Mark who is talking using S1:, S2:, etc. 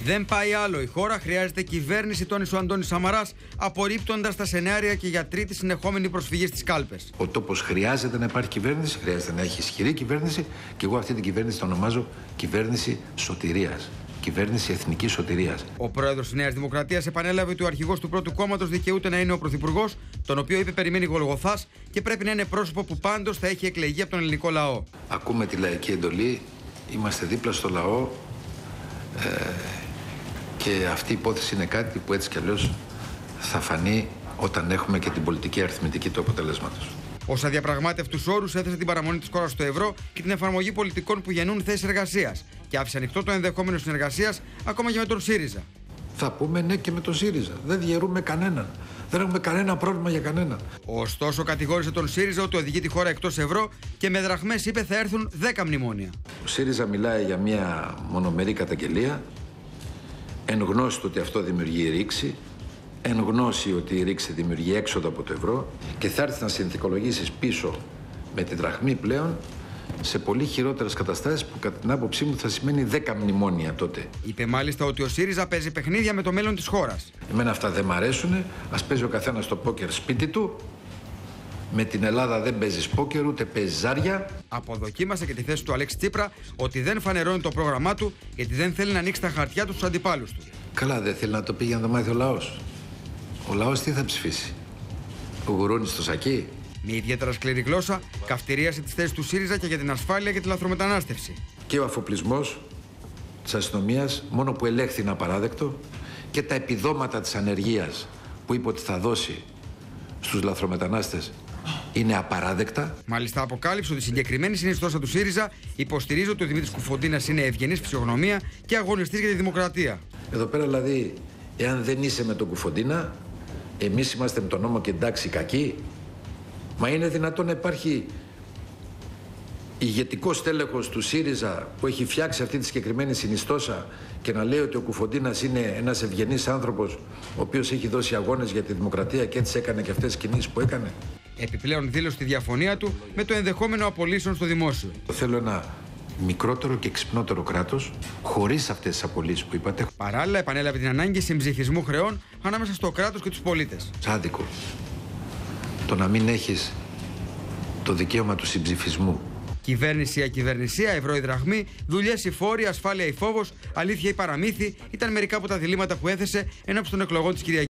S1: Δεν πάει άλλο. Η χώρα χρειάζεται κυβέρνηση, τόνισε ο Αντώνης Σαμαράς, απορρίπτοντας τα σενάρια και για τρίτη συνεχόμενη προσφυγή στις κάλπες.
S2: Ο τόπος χρειάζεται να υπάρχει κυβέρνηση, χρειάζεται να έχει ισχυρή κυβέρνηση και εγώ αυτή την κυβέρνηση την ονομάζω κυβέρνηση σωτηρίας. Κυβέρνηση εθνικής σωτηρίας.
S1: Ο πρόεδρος της Νέας Δημοκρατίας επανέλαβε ότι ο αρχηγός του πρώτου κόμματος δικαιούται να είναι ο πρωθυπουργός, τον οποίο είπε περιμένει Γολγοθάς και πρέπει να είναι πρόσωπο που πάντως θα έχει εκλεγεί από τον ελληνικό λαό.
S2: Ακούμε τη λαϊκή εντολή, είμαστε δίπλα στο λαό και αυτή η υπόθεση είναι κάτι που έτσι κι αλλιώς θα φανεί όταν έχουμε και την πολιτική αριθμητική του αποτελέσματος.
S1: Ως αδιαπραγμάτευτους όρους έθεσε την παραμονή της χώρας στο ευρώ και την εφαρμογή πολιτικών που γεννούν θέσεις εργασίας και άφησε ανοιχτό το ενδεχόμενο συνεργασίας ακόμα και με τον ΣΥΡΙΖΑ.
S2: Θα πούμε ναι και με τον ΣΥΡΙΖΑ. Δεν διαιρούμε κανέναν. Δεν έχουμε κανένα πρόβλημα για κανέναν.
S1: Ωστόσο, κατηγόρησε τον ΣΥΡΙΖΑ ότι οδηγεί τη χώρα εκτός ευρώ και με δραχμές είπε θα έρθουν 10 μνημόνια.
S2: Ο ΣΥΡΙΖΑ μιλάει για μια μονομερή καταγγελία, εν γνώση του ότι αυτό δημιουργεί ρήξη, εν γνώση ότι η ρήξη δημιουργεί έξοδο από το ευρώ και θα έρθει να συνθηκολογήσεις πίσω με τη δραχμή πλέον σε πολύ χειρότερες καταστάσεις που κατά την άποψή μου θα σημαίνει 10 μνημόνια τότε.
S1: Είπε μάλιστα ότι ο ΣΥΡΙΖΑ παίζει παιχνίδια με το μέλλον της χώρας.
S2: Εμένα αυτά δεν μ' αρέσουνε. Ας παίζει ο καθένας το πόκερ σπίτι του. Με την Ελλάδα δεν παίζεις πόκερ ούτε παίζεις ζάρια.
S1: Αποδοκίμασε και τη θέση του Αλέξη Τσίπρα ότι δεν φανερώνει το πρόγραμμά του γιατί δεν θέλει να ανοίξει τα χαρτιά του στους αντιπάλους του.
S2: Καλά, δεν θέλει να το πει για να το μάθει ο λαός. Ο λαός τι θα ψηφίσει, ο γουρούνι στο σακί.
S1: Με ιδιαίτερα σκληρή γλώσσα, καυτηρίασε τις θέσεις του ΣΥΡΙΖΑ και για την ασφάλεια και τη λαθρομετανάστευση.
S2: Και ο αφοπλισμός της αστυνομίας, μόνο που ελέγχθη είναι απαράδεκτο, και τα επιδόματα της ανεργίας που είπε ότι θα δώσει στους λαθρομετανάστες είναι απαράδεκτα.
S1: Μάλιστα, αποκάλυψε ότι η συγκεκριμένη συνιστόσα του ΣΥΡΙΖΑ υποστηρίζει ότι ο Δημήτρης Κουφοντίνας είναι ευγενής φυσιογνωμία και αγωνιστής για τη δημοκρατία.
S2: Εδώ πέρα δηλαδή, εάν δεν είσαι με τον Κουφοντίνα, εμείς είμαστε με τον νόμο και εντάξει κακοί. Μα είναι δυνατόν να υπάρχει ηγετικός τέλεχος του ΣΥΡΙΖΑ που έχει φτιάξει αυτή τη συγκεκριμένη συνιστόσα και να λέει ότι ο Κουφοντίνας είναι ένας ευγενής άνθρωπος ο οποίος έχει δώσει αγώνες για τη δημοκρατία και έτσι έκανε και αυτές τις κινήσεις που έκανε.
S1: Επιπλέον δήλωσε τη διαφωνία του με το ενδεχόμενο απολύσεων στο δημόσιο.
S2: Θέλω ένα μικρότερο και ξυπνότερο κράτος χωρίς αυτές τις απολύσεις που είπατε.
S1: Παράλληλα, επανέλαβε την ανάγκη συμψηφισμού χρεών ανάμεσα στο κράτος και τους πολίτες.
S2: Άδικο το να μην έχεις το δικαίωμα του συμψηφισμού.
S1: Κυβέρνηση ή ακυβερνησία, ευρώ ή δραχμή, δουλειές ή φόροι, ασφάλεια ή φόβος, αλήθεια ή παραμύθι ήταν μερικά από τα διλήμματα που έθεσε έναντι των εκλογών της Κυριακής.